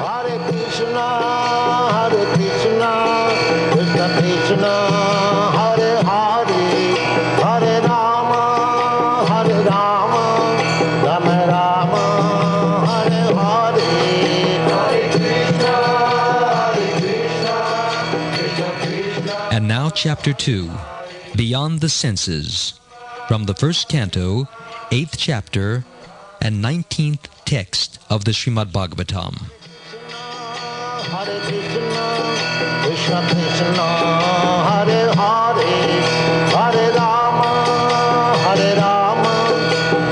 Hare Krishna, Krishna Krishna, Hare Hare, Hare Rama, Rama Rama, Hare Hare. Hare Krishna, Krishna Krishna. And now Chapter 2, Beyond the Senses, from the first canto, 8th chapter, and 19th text of the Srimad Bhagavatam. Hare Krishna, Krishna Krishna, Hare Hare, Hare Rama,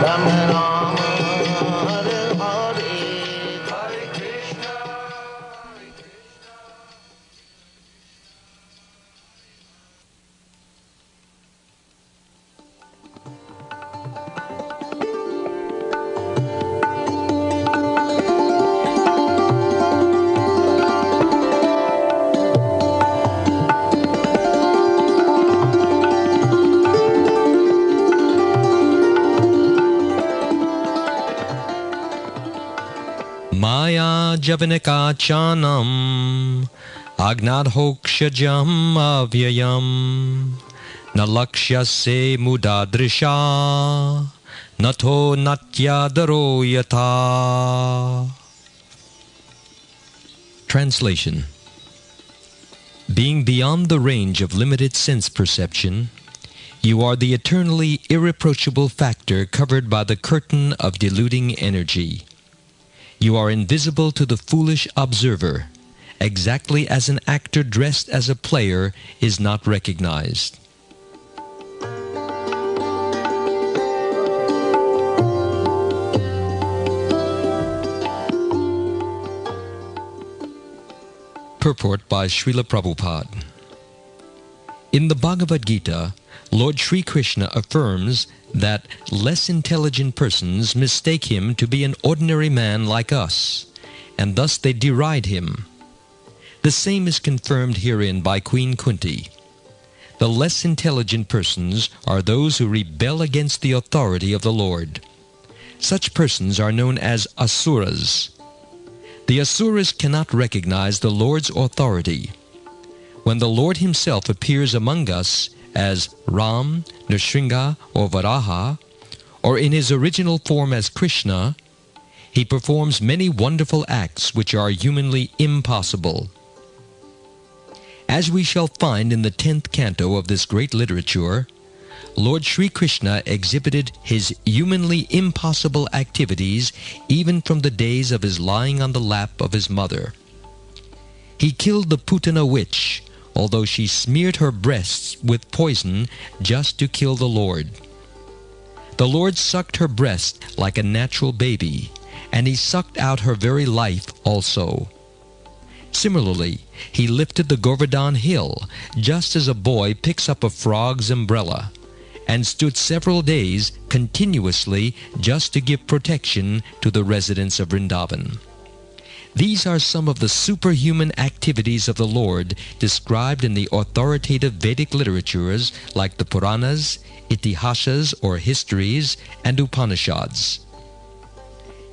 Rama Rama, Hare Hare. Hare Krishna, Hare Krishna. Maya Javanikachanam Agnadhokshajam Avyayam Nalakshase Mudadrisha Nato Natyadaro Yata. Translation. Being beyond the range of limited sense perception, you are the eternally irreproachable factor covered by the curtain of deluding energy. You are invisible to the foolish observer, exactly as an actor dressed as a player is not recognized. Purport by Srila Prabhupada. In the Bhagavad Gita, Lord Sri Krishna affirms that less intelligent persons mistake him to be an ordinary man like us, and thus they deride him. The same is confirmed herein by Queen Kunti. The less intelligent persons are those who rebel against the authority of the Lord. Such persons are known as asuras. The asuras cannot recognize the Lord's authority. When the Lord himself appears among us as Ram, Nrsimha, or Varaha, or in his original form as Krishna, he performs many wonderful acts which are humanly impossible. As we shall find in the 10th canto of this great literature, Lord Sri Krishna exhibited his humanly impossible activities even from the days of his lying on the lap of his mother. He killed the Putana witch, although she smeared her breasts with poison just to kill the Lord. The Lord sucked her breast like a natural baby, and he sucked out her very life also. Similarly, he lifted the Govardhan hill just as a boy picks up a frog's umbrella, and stood several days continuously just to give protection to the residents of Vrindavan. These are some of the superhuman activities of the Lord described in the authoritative Vedic literatures like the Puranas, Itihasas or histories, and Upanishads.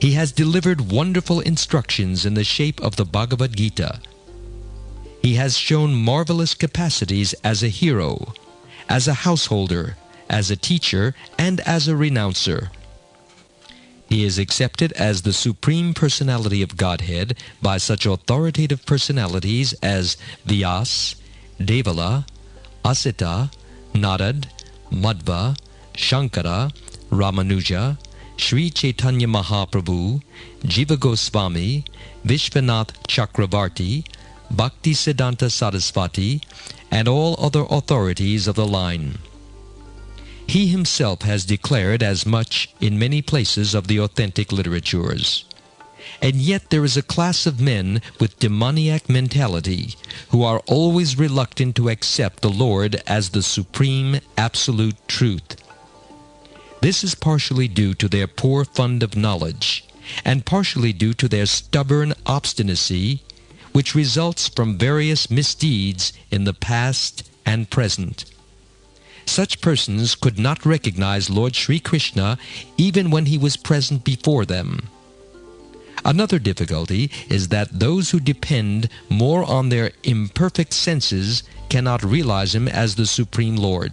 He has delivered wonderful instructions in the shape of the Bhagavad Gita. He has shown marvelous capacities as a hero, as a householder, as a teacher, and as a renouncer. He is accepted as the Supreme Personality of Godhead by such authoritative personalities as Vyas, Devala, Asita, Narad, Madhva, Shankara, Ramanuja, Sri Chaitanya Mahaprabhu, Jiva Goswami, Vishwanath Chakravarti, Bhakti Siddhanta Sarasvati, and all other authorities of the line. He himself has declared as much in many places of the authentic literatures. And yet there is a class of men with demoniac mentality who are always reluctant to accept the Lord as the supreme absolute truth. This is partially due to their poor fund of knowledge, and partially due to their stubborn obstinacy, which results from various misdeeds in the past and present. Such persons could not recognize Lord Sri Krishna even when he was present before them. Another difficulty is that those who depend more on their imperfect senses cannot realize Him as the Supreme Lord.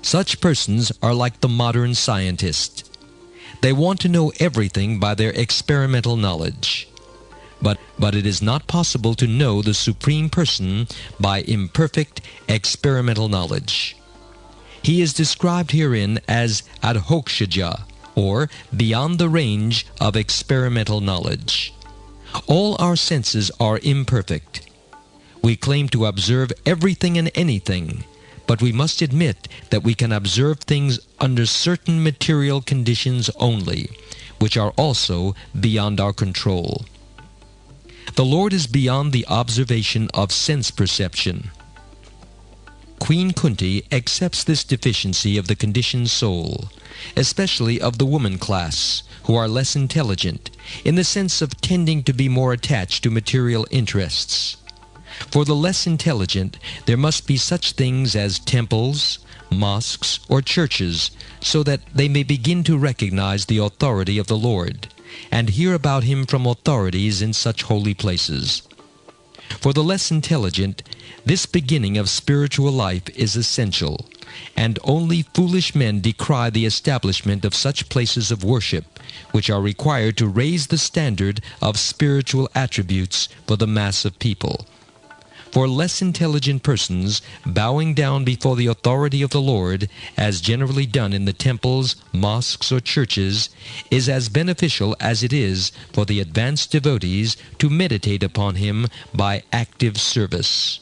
Such persons are like the modern scientist. They want to know everything by their experimental knowledge. But it is not possible to know the Supreme Person by imperfect experimental knowledge. He is described herein as adhokshaja, or beyond the range of experimental knowledge. All our senses are imperfect. We claim to observe everything and anything, but we must admit that we can observe things under certain material conditions only, which are also beyond our control. The Lord is beyond the observation of sense perception. Queen Kunti accepts this deficiency of the conditioned soul, especially of the woman class, who are less intelligent, in the sense of tending to be more attached to material interests. For the less intelligent, there must be such things as temples, mosques, or churches, so that they may begin to recognize the authority of the Lord, and hear about Him from authorities in such holy places. For the less intelligent, this beginning of spiritual life is essential, and only foolish men decry the establishment of such places of worship, which are required to raise the standard of spiritual attributes for the mass of people. For less intelligent persons, bowing down before the authority of the Lord, as generally done in the temples, mosques, or churches, is as beneficial as it is for the advanced devotees to meditate upon Him by active service.